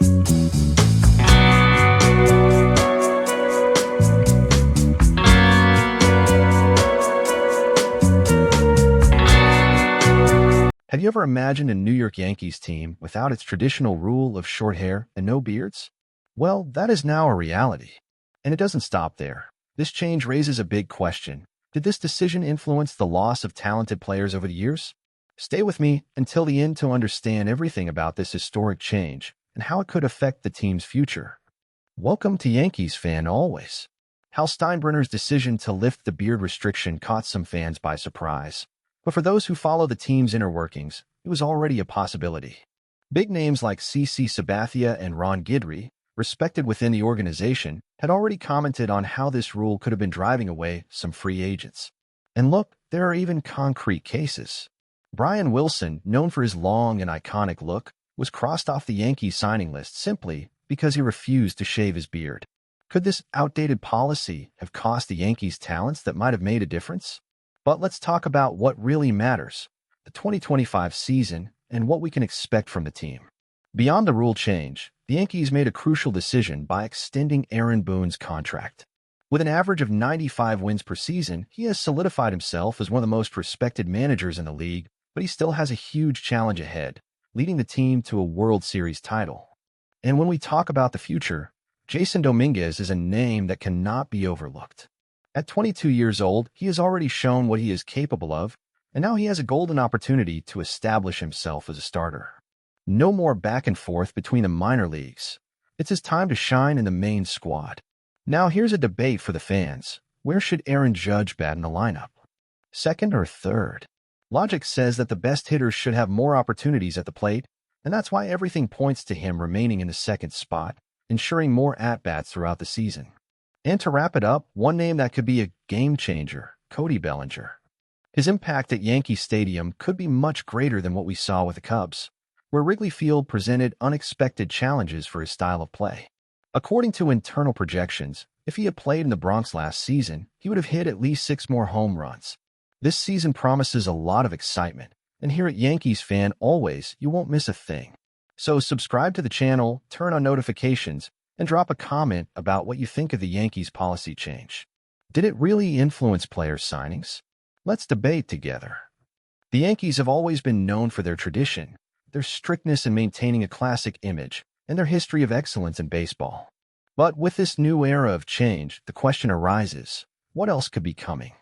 Have you ever imagined a New York Yankees team without its traditional rule of short hair and no beards? Well, that is now a reality. And it doesn't stop there. This change raises a big question. Did this decision influence the loss of talented players over the years? Stay with me until the end to understand everything about this historic change and how it could affect the team's future. Welcome to Yankees Fan Always. Hal Steinbrenner's decision to lift the beard restriction caught some fans by surprise. But for those who follow the team's inner workings, it was already a possibility. Big names like CC Sabathia and Ron Guidry, respected within the organization, had already commented on how this rule could have been driving away some free agents. And look, there are even concrete cases. Brian Wilson, known for his long and iconic look, was crossed off the Yankees signing list simply because he refused to shave his beard. Could this outdated policy have cost the Yankees talents that might have made a difference? But let's talk about what really matters, the 2025 season and what we can expect from the team. Beyond the rule change, the Yankees made a crucial decision by extending Aaron Boone's contract. With an average of 95 wins per season, he has solidified himself as one of the most respected managers in the league, but he still has a huge challenge ahead, leading the team to a World Series title. And when we talk about the future, Jason Dominguez is a name that cannot be overlooked. At 22 years old, he has already shown what he is capable of, and now he has a golden opportunity to establish himself as a starter. No more back and forth between the minor leagues. It's his time to shine in the main squad. Now here's a debate for the fans. Where should Aaron Judge bat in the lineup? Second or third? Logic says that the best hitters should have more opportunities at the plate, and that's why everything points to him remaining in the second spot, ensuring more at-bats throughout the season. And to wrap it up, one name that could be a game-changer, Cody Bellinger. His impact at Yankee Stadium could be much greater than what we saw with the Cubs, where Wrigley Field presented unexpected challenges for his style of play. According to internal projections, if he had played in the Bronx last season, he would have hit at least 6 more home runs. This season promises a lot of excitement, and here at Yankees Fan Always, you won't miss a thing. So subscribe to the channel, turn on notifications, and drop a comment about what you think of the Yankees' policy change. Did it really influence players' signings? Let's debate together. The Yankees have always been known for their tradition, their strictness in maintaining a classic image, and their history of excellence in baseball. But with this new era of change, the question arises, what else could be coming?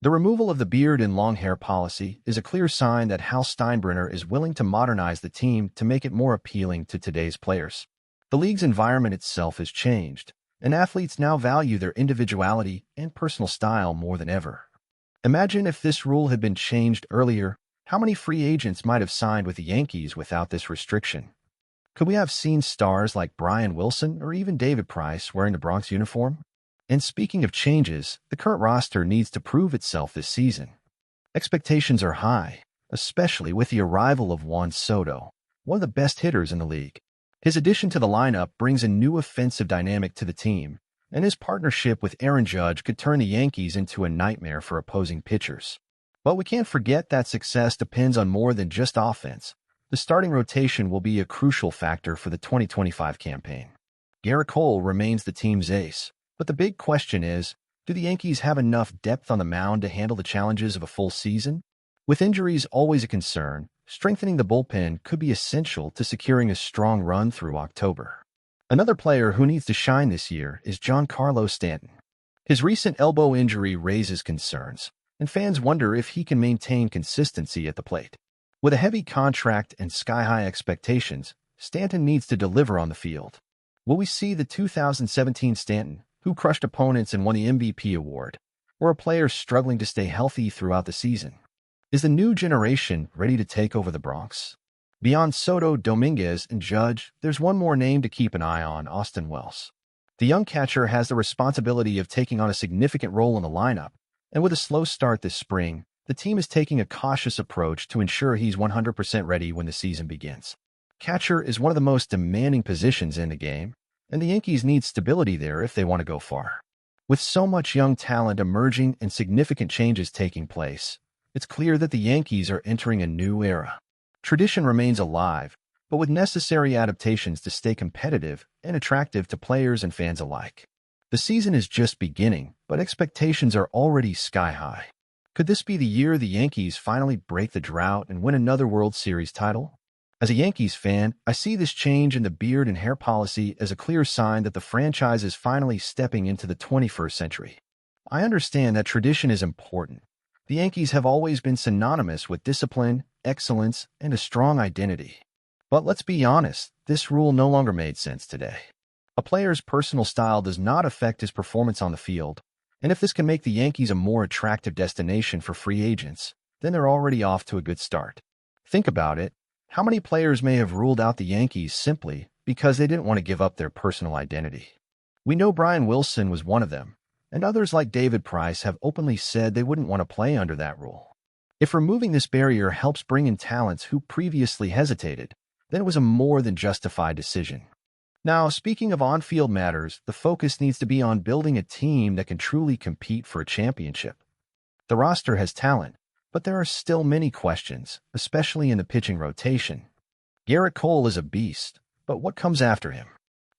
The removal of the beard and long hair policy is a clear sign that Hal Steinbrenner is willing to modernize the team to make it more appealing to today's players. The league's environment itself has changed, and athletes now value their individuality and personal style more than ever. Imagine if this rule had been changed earlier, how many free agents might have signed with the Yankees without this restriction? Could we have seen stars like Brian Wilson or even David Price wearing the Bronx uniform? And speaking of changes, the current roster needs to prove itself this season. Expectations are high, especially with the arrival of Juan Soto, one of the best hitters in the league. His addition to the lineup brings a new offensive dynamic to the team, and his partnership with Aaron Judge could turn the Yankees into a nightmare for opposing pitchers. But we can't forget that success depends on more than just offense. The starting rotation will be a crucial factor for the 2025 campaign. Garrett Cole remains the team's ace, but the big question is, do the Yankees have enough depth on the mound to handle the challenges of a full season? With injuries always a concern, strengthening the bullpen could be essential to securing a strong run through October. Another player who needs to shine this year is Giancarlo Stanton. His recent elbow injury raises concerns, and fans wonder if he can maintain consistency at the plate. With a heavy contract and sky-high expectations, Stanton needs to deliver on the field. Will we see the 2017 Stanton, who crushed opponents and won the MVP award, or a player struggling to stay healthy throughout the season? Is the new generation ready to take over the Bronx? Beyond Soto, Dominguez, and Judge, there's one more name to keep an eye on, Austin Wells. The young catcher has the responsibility of taking on a significant role in the lineup, and with a slow start this spring, the team is taking a cautious approach to ensure he's 100% ready when the season begins. Catcher is one of the most demanding positions in the game, and the Yankees need stability there if they want to go far. With so much young talent emerging and significant changes taking place, it's clear that the Yankees are entering a new era. Tradition remains alive, but with necessary adaptations to stay competitive and attractive to players and fans alike. The season is just beginning, but expectations are already sky high. Could this be the year the Yankees finally break the drought and win another World Series title? As a Yankees fan, I see this change in the beard and hair policy as a clear sign that the franchise is finally stepping into the 21st century. I understand that tradition is important. The Yankees have always been synonymous with discipline, excellence, and a strong identity. But let's be honest, this rule no longer made sense today. A player's personal style does not affect his performance on the field, and if this can make the Yankees a more attractive destination for free agents, then they're already off to a good start. Think about it. How many players may have ruled out the Yankees simply because they didn't want to give up their personal identity? We know Brian Wilson was one of them, and others like David Price have openly said they wouldn't want to play under that rule. If removing this barrier helps bring in talents who previously hesitated, then it was a more than justified decision. Now, speaking of on-field matters, the focus needs to be on building a team that can truly compete for a championship. The roster has talent, but there are still many questions, especially in the pitching rotation. Garrett Cole is a beast, but what comes after him?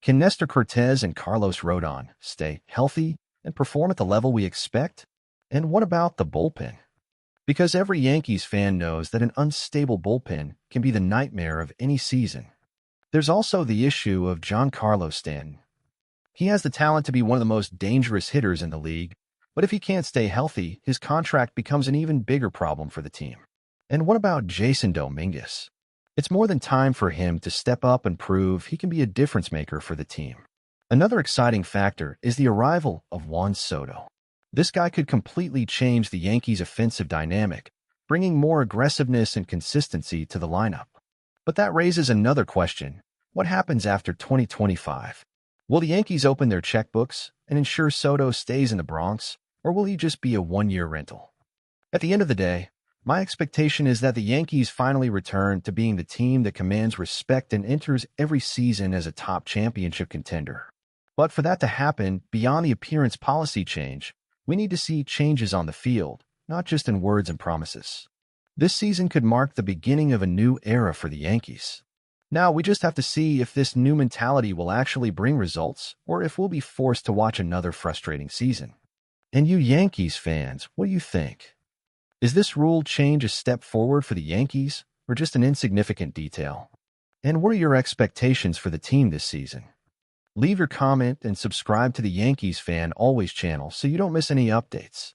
Can Nestor Cortez and Carlos Rodon stay healthy and perform at the level we expect? And what about the bullpen? Because every Yankees fan knows that an unstable bullpen can be the nightmare of any season. There's also the issue of Giancarlo Stanton. He has the talent to be one of the most dangerous hitters in the league, but if he can't stay healthy, his contract becomes an even bigger problem for the team. And what about Jason Dominguez? It's more than time for him to step up and prove he can be a difference maker for the team. Another exciting factor is the arrival of Juan Soto. This guy could completely change the Yankees' offensive dynamic, bringing more aggressiveness and consistency to the lineup. But that raises another question. What happens after 2025? Will the Yankees open their checkbooks and ensure Soto stays in the Bronx, or will he just be a one-year rental? At the end of the day, my expectation is that the Yankees finally return to being the team that commands respect and enters every season as a top championship contender. But for that to happen, beyond the appearance policy change, we need to see changes on the field, not just in words and promises. This season could mark the beginning of a new era for the Yankees. Now, we just have to see if this new mentality will actually bring results, or if we'll be forced to watch another frustrating season. And you Yankees fans, what do you think? Is this rule change a step forward for the Yankees, or just an insignificant detail? And what are your expectations for the team this season? Leave your comment and subscribe to the Yankees Fan Always channel so you don't miss any updates.